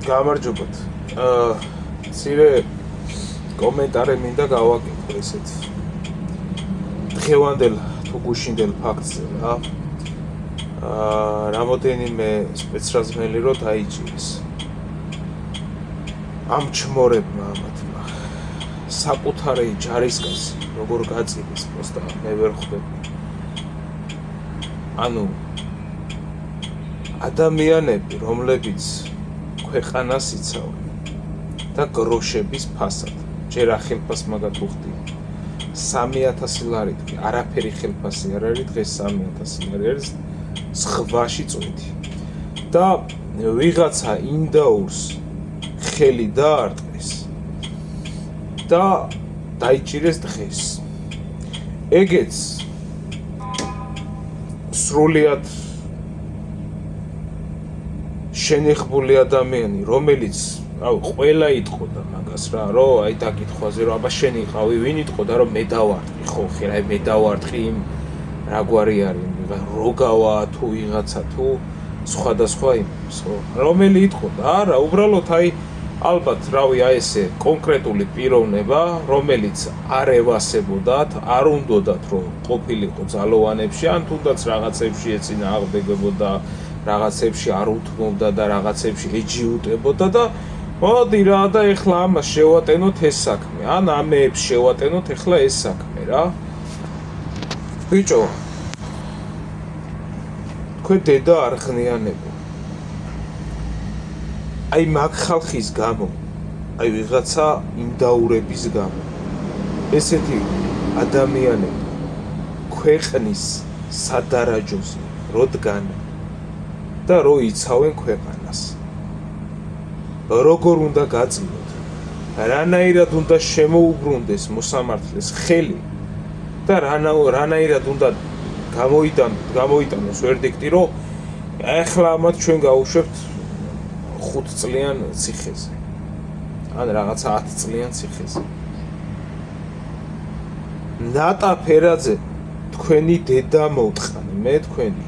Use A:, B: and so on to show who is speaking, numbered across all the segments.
A: გამარჯობათ. მცირე კომენტარი მინდა გავაკეთო ესეთ. დღევანდელ თუ გუშინდელ ფაქტზე რა. რამოდენიმე სპეცრაზმელი რო დაიჭირეს. ამ ჩმორებმა ამათმა საკუთარი ჯარისკაცი როგორ გაწიდეს პოსტა მე ვერ ხვდები. ანუ ადამიანები, რომლებიც ქვეყანას იცავენ და გროშების ფასად, ჯერ ახელფას მაგათ უხდი 3000 ლარი, არაფერი ხელფასი არ არის, დღეს 3000 ლარი არის ზღვაში წვეთი. და ვიღაცა ინდაურს ხელი დაარტყეს და დაიჭირეს დღეს. ეგეც სრულიად შენეხებული ადამიანი, რომელიც ყველა იტყოდა მაგას რა, რომ აი დაკითხვაზე რომ აბა შენ იყავი, ვინ იტყოდა რომ მე დავარტყი, ხო ხერა მე დავარტყი იმ რაგვარი არის, როგავა თუ ვიღაცა თუ სხვადასხვა იმის, ხო? რომელი იტყოდა? არა, უბრალოდ აი ალბათ რავი აი ესე კონკრეტული პიროვნება, რომელიც არ ევასებოდათ, არ უნდათ რომ ყოფილიყო ძალოვანებში, ან თუნდაც რაღაცებში ეწინააღმდეგებოდა, რაღაცებში არ უთმობდა და რაღაცებში ეჯიუტებოდა და მოდი რა და ეხლა ამას შევატენოთ ეს საქმე, ან ამეებს შევატენოთ ეხლა ეს საქმე რა. ბიჭო, თქვენ დედა არ ხნიანებო. აი მაგ ხალხის გამო, აი ვიღაცა ინდაურების გამო, ესეთი ადამიანები ქვეყნის სადარაჯოზე როდგან და რო იცავენ ქვეყანას. როგორ უნდა გაწიოთ, რანაირად უნდა შემოუბრუნდეს მოსამართლეს ხელი და რანაირად უნდა გამოიტანოს ვერდიქტი, რომ ახლა ამათ ჩვენ გავუშვებთ 5 წლიან ციხეზე. ან რაღაცა 10 წლიან ციხეზე. ნატა ფერაძე თქვენი დედა მოვტყანი, მე თქვენი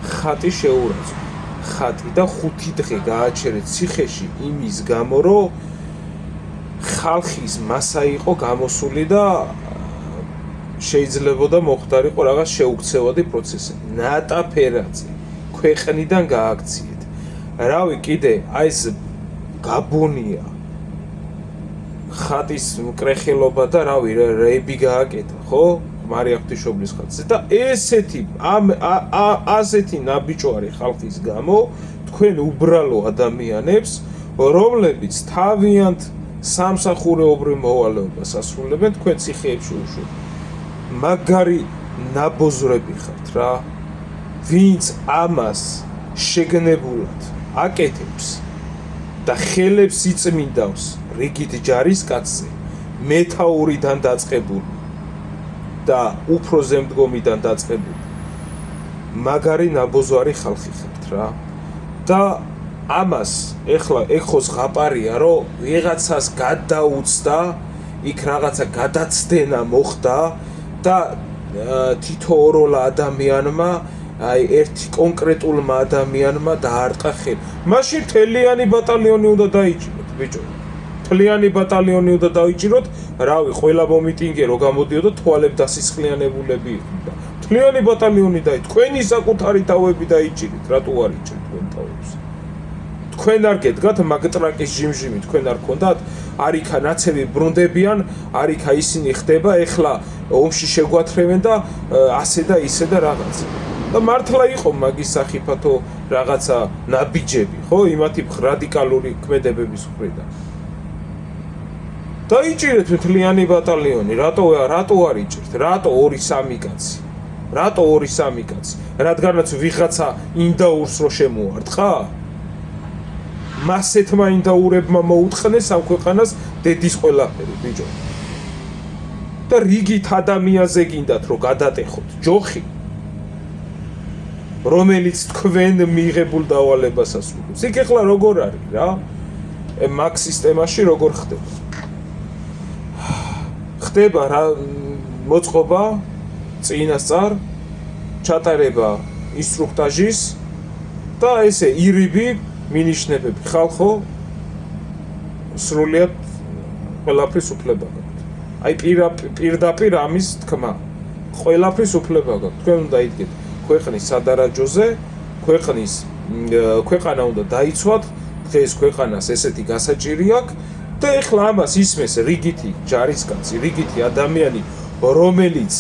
A: ხატი შეურაცხო. ხატი და 5 დღე გააჩერეთ ციხეში იმის გამო, რომ ხალხის მასა იყო გამოსული და შეიძლებოდა მოხდარიყო რაღაც შეუქცევადი პროცესი. ნატა ფერაძე ქვეყნიდან გააქციეთ. რავი კიდე აი ეს გაბონია ხატის მკრეხელობა და რავი რეიბი გააკეთა, ხო? მარია ღვთისმშობლის ხატზე და ესეთი ასეთი ნაბიჯვარი ხალხის გამო თქვენ უბრალო ადამიანებს, რომლებიც თავიანთ სამსახურეობრივ მოვალეობას ასრულებენ, თქვენ ციხეებში უშვებთ. მაგარი ნაბოზრები ხართ რა, ვინც ამას შეგნებულად აკეთებს და ხელებს იწმინდავს რიგით ჯარისკაცზე, მეთაურიდან დაწყებული და უფრო ზემდგომიდან დაწყებული. მაგარი ნაბოზვარი ხალხი ხართ რა. და ამას ეხლა ეხო ზღაპარია, რომ ვიღაცას გადაუცდა, იქ რაღაცა გადაცდენა მოხდა და თითოეულ ადამიანმა აი ერთი კონკრეტულმა ადამიანმა დაარტყა ხელი. მაშინ თელიანი ბატალიონი უნდა დაიჭიროთ, ბიჭო. თლიანი ბატალიონი უნდა დაიჭიროთ, რავი, ყველა მომიტინგე რო გამოდიოდა თვალებ დასისხლიანებულები იყო. თლიანი ბატალიონი თქვენი საკუთარი თავები დაიჭირეთ, რატო არ იჭერთ თქვენ თავებს? თქვენ არ გედგათ მაგტრაკის ჟიმჟიმი, თქვენ არ გქონდათ? არიქა ნაცები ბრუნდებიან, არიქა ისინი ხდება, ეხლა ომში შეგვათრევენ და ასე და ისე და რაღაც. და მართლა იყო მაგის სახიფათო რაღაცა ნაბიჯები, ხო, იმათი რადიკალური ქმედებების მხრიდან. დაიჭირეთ თლიანი ბატალიონი, რატო არ იჭერთ? რატო 2-3 კაცი? რატო 2-3 კაცი? რადგანაც ვიღაცა ინდაურს რო შემოარტყა? მასეთმა ინდაურებმა მოუტყნეს ამ ქვეყანას დედის ყველაფერი, ბიჭო. და რიგით ადამიანზე გინდათ რომ გადატეხოთ ჯოხი, რომელიც თქვენ მიღებულ დავალებას ასრულებს. იქ ეხლა როგორ არის რა? მაგ სისტემაში როგორ ხდება? ხდება რა მოწყობა წინასწარ ჩატარება ინსტრუქტაჟის და ესე ირიბი მინიშნებები ხალხო სრულიად ყველაფრის უფლება გაქვთ. აი პირდაპირ ამის თქმა. ყველაფრის უფლება გაქვთ. თქვენ უნდა იდგეთ ქვეყნის სადარაჯოზე, ქვეყანა უნდა დაიცვათ, დღეს ქვეყანას ესეთი გასაჭირი აქვს და ეხლა ამას ისმეს რიგითი ჯარისკაცი, რიგითი ადამიანი, რომელიც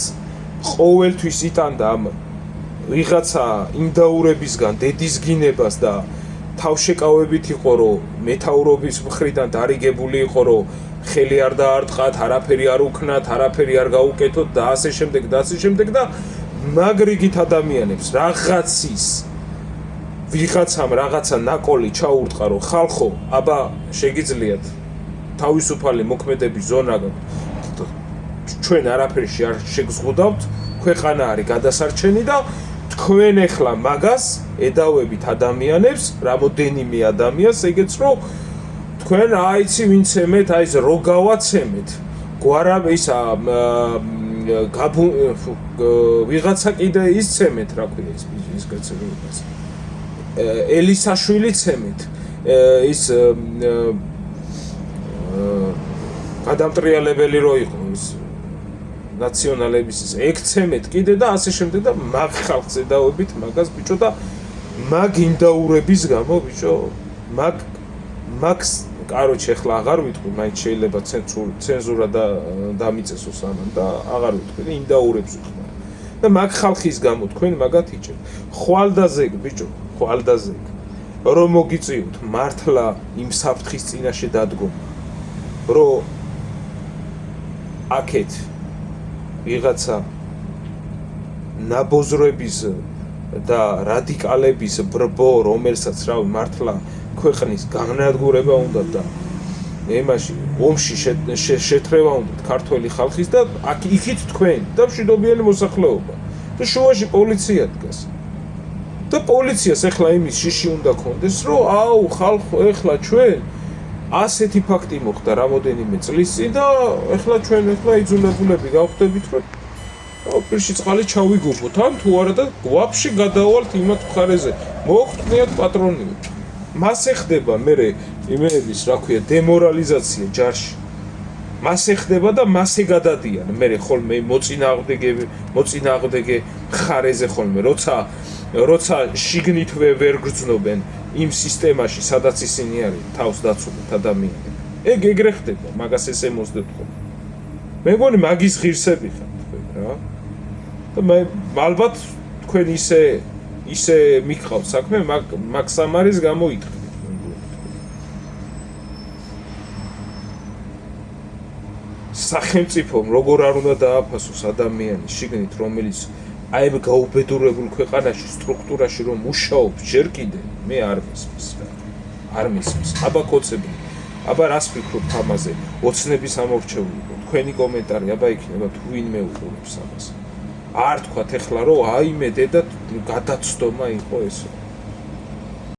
A: ყოველთვის იტანდა ამ ვიღაცა იმდაურებისგან დედისგინებას და თავშეკავებით იყო, რომ მეთაურობის მხრიდან დარიგებული იყო, რომ ხელი არ დაარტყათ, არაფერი არ უქნათ, არაფერი არ გაუკეთოთ და ასე შემდეგ და მაგ რიგით ადამიანებს რაღაცის ვიღაცამ რაღაცა ნაკოლი ჩაურტყა, რომ ხალხო, აბა შეგიძლიათ თავისუფალი მოქმედების ზონა გაქვთ. ჩვენ არაფერში არ შეგზღუდავთ, ქვეყანა არის გადასარჩენი და თქვენ ახლა მაგას ედავებით ადამიანებს, რამოდენიმე ადამიანს, ეგეც რომ თქვენ აიცი ვინც ემეთ, აი ეს რო გავაცემეთ, გვარა ისა ვიღაცა კიდე ისცემეთ, რა ქვია ის გაცემებას. ელისაშვილი ცემეთ, ის გადამტრიალებელი რო იყო ის ნაციონალების ის ექცემეთ კიდე და ასე შემდეგ და მაგ ხალხს ედავებით მაგას ბიჭო და მაგ ინდაურების გამო ბიჭო მაგს კაროჩე ახლა აღარ ვიტყვი, მაინც შეიძლება ცენზურა და დამიწესო სანამ და აღარ ვიტყვი და ინდაურებს ვიტყვი. და მაგ ხალხის გამო თქვენ მაგათ იჭერთ. ხვალდაზე ბიჭო, ხვალდაზე რომ მოგიწიოთ მართლა იმ საფრთხის წინაშე დადგომა, რომ აქეთ ვიღაცა ნაბოზრების და რადიკალების ბრბო, რომელსაც რავი მართლა ქვეყნის განადგურება უნდა და ემაში ომში შეთრევა უნდა ქართველი ხალხის და იქით თქვენ და მშვიდობიანი მოსახლეობა და შუაში პოლიცია დგას და პოლიციას ეხლა იმის შიში უნდა კონდეს რომ აუ ხალხო ეხლა ჩვენ ასეთი ფაქტი მოხდა რამოდენიმე წლის წინ და ეხლა ჩვენ იძულებულები გავხდებით რომ პირში წყალი ჩავიგობოთ ან თუ არა და ვაფშე გადავალთ იმათ მხარეზე მოხდნიათ პატრონები. მას ეხდება მე იმეების რა ქვია დემორალიზაცია ჯარში. მას ეხდება და მასე გადადიან მე ხოლმე მოწინააღმდეგე მხარეზე ხოლმე როცა შიგნით ვერ გრძნობენ იმ სისტემაში სადაც ისინი არის თავს დაცულეთ ადამიანები. ეგრე ხდება, მაგას ესე მოსდეთ ხოლმე. მე მგონი მაგის ღირსები ხართ თქვენ რა. და მე ალბათ თქვენ ისე მიყავთ საქმე მაგ სამარის გამოიტყდით. სახელმწიფომ როგორ არ უნდა დააფასოს ადამიანის შიგნით, რომელიც აი ამ გაუბედურებულ ქვეყანაში სტრუქტურაში რომ მუშაობს ჯერ კიდე მე არ მისმის რა. არ მისმის. აბა კოცები, აბა რას ფიქრობთ ამაზე? ოცნების ამორჩეული იყო. თქვენი კომენტარი აბა იქნება თუ ვინმე უყურებს ამას. არ თქვათ ეხლა რომ აიმე დედა გადაცდომა იყო ესო.